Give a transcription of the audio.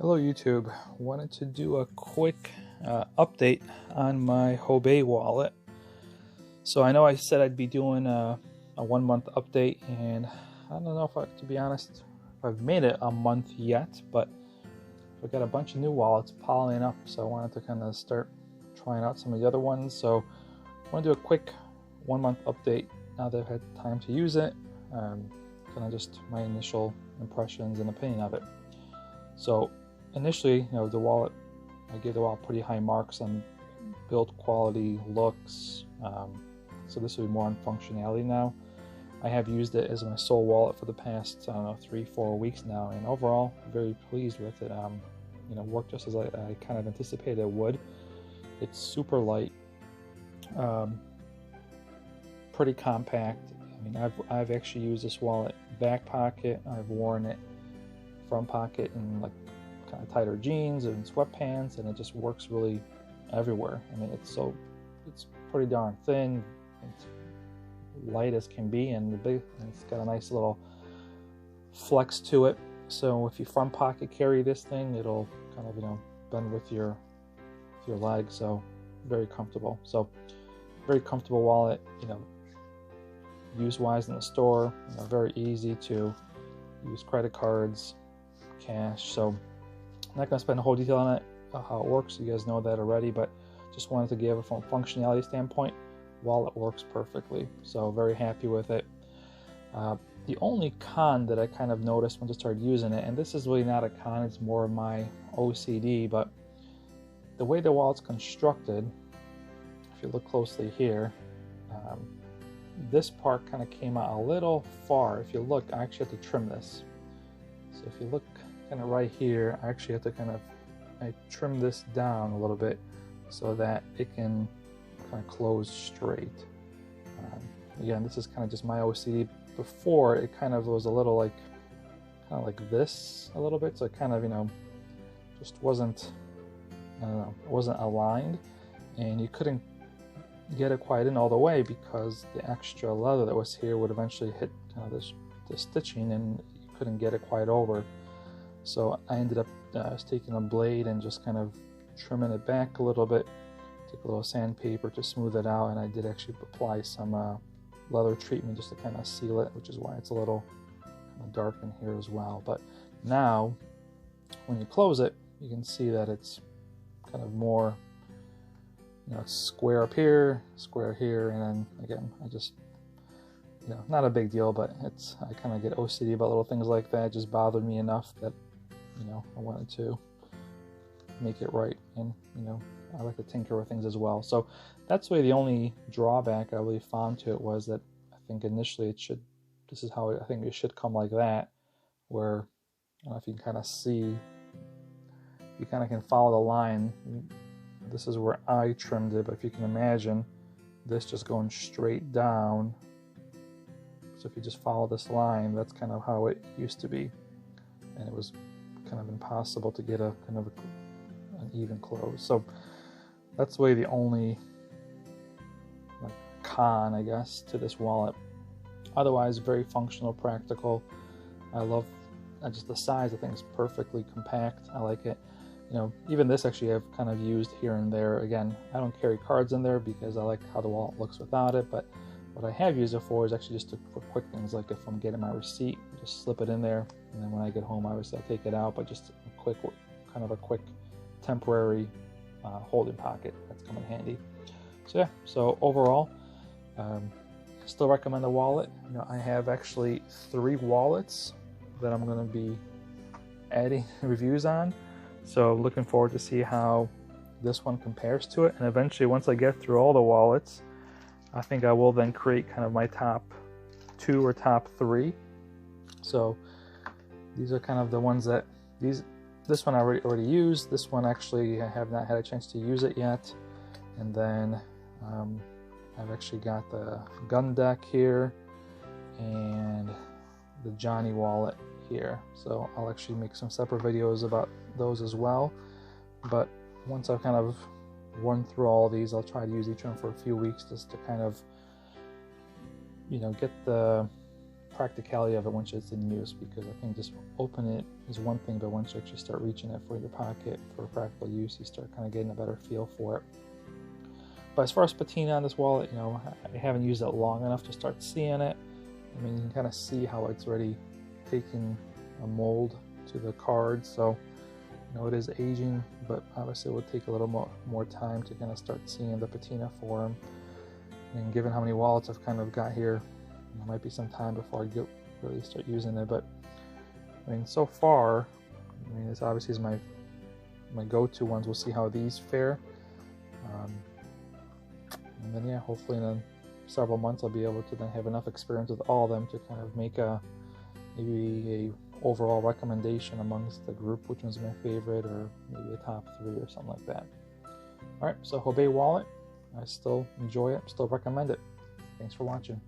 Hello YouTube, wanted to do a quick update on my Houbei wallet. So I know I said I'd be doing a 1 month update, and I don't know if to be honest, if I've made it a month yet, but I've got a bunch of new wallets piling up, so I wanted to kind of start trying out some of the other ones. So I want to do a quick 1 month update now that I've had time to use it, kind of just my initial impressions and opinion of it. So initially, the wallet, I gave the wallet pretty high marks on build quality, looks, so this will be more on functionality now. I have used it as my sole wallet for the past, 3-4 weeks now, and overall, very pleased with it. Worked just as I kind of anticipated it would. It's super light, pretty compact. I mean, I've actually used this wallet back pocket, I've worn it front pocket and like kind of tighter jeans and sweatpants, and it just works really everywhere. I mean, it's pretty darn thin, it's light as can be, and it's got a nice little flex to it. So if you front pocket carry this thing, it'll kind of bend with your leg. So very comfortable. So very comfortable wallet. Use wise in the store. Very easy to use credit cards, cash. So I'm not going to spend a whole detail on it, how it works. You guys know that already, but just wanted to give it from a functionality standpoint. Wallet works perfectly, so very happy with it. The only con that I kind of noticed once I started using it, and this is really not a con, it's more of my OCD, but the way the wallet's constructed, if you look closely here, this part kind of came out a little far. If you look, I actually have to trim this. So if you look kind of right here, I actually have to I trim this down a little bit so that it can kind of close straight. Again, this is kind of just my OCD. Before, it kind of was a little kind of like this a little bit, so it kind of just wasn't, I don't know, it wasn't aligned, and you couldn't get it quite in all the way because the extra leather that was here would eventually hit kind of this stitching, and you couldn't get it quite over. So I ended up taking a blade and just kind of trimming it back a little bit. Took a little sandpaper to smooth it out, and I did actually apply some leather treatment just to kind of seal it, which is why it's a little kind of dark in here as well. But now, when you close it, you can see that it's kind of more, it's square up here, square here, and then again, I just, not a big deal, but I kind of get OCD about little things like that. It just bothered me enough that, I wanted to make it right, and, I like to tinker with things as well. So that's really the only drawback I really found to it, was that I think initially this is how I think it should come like that, where, I don't know if you can kind of see, you kind of can follow the line. This is where I trimmed it, but if you can imagine this just going straight down. So if you just follow this line, that's kind of how it used to be, and it was kind of impossible to get a kind of an even close. So that's really the only con, I guess, to this wallet. Otherwise, very functional, practical. I love just the size. I think it's perfectly compact. I like it. Even this actually I've kind of used here and there. Again, I don't carry cards in there because I like how the wallet looks without it, but what I have used it for is actually just for quick things, like if I'm getting my receipt, just slip it in there, and then when I get home, obviously I'll take it out, but just a quick temporary holding pocket. That's come in handy. So yeah, so overall, still recommend the wallet. I have actually 3 wallets that I'm going to be adding reviews on, so looking forward to see how this one compares to it, and eventually once I get through all the wallets, I think I will then create kind of my top 2 or top 3. So these are kind of the ones that this one I already used. This one actually I have not had a chance to use it yet. And then I've actually got the gun deck here and the Johnny wallet here. So I'll actually make some separate videos about those as well. But once I've kind of run through all these, I'll try to use each one for a few weeks just to kind of, get the practicality of it once it's in use, because I think just open it is one thing, but once you actually start reaching it for your pocket for practical use, you start kind of getting a better feel for it. But as far as patina on this wallet, you know, I haven't used it long enough to start seeing it. I mean, you can kind of see how it's already taking a mold to the card, so you know it is aging, but obviously it will take a little more time to kind of start seeing the patina form. And given how many wallets I've kind of got here, it might be some time before I really start using it. But I mean, so far, I mean, this obviously is my go-to ones. We'll see how these fare, and then yeah, hopefully in several months I'll be able to then have enough experience with all of them to kind of make maybe a overall recommendation amongst the group, which one's my favorite, or maybe a top 3 or something like that. All right, so Houbei wallet, I still enjoy it, still recommend it. Thanks for watching.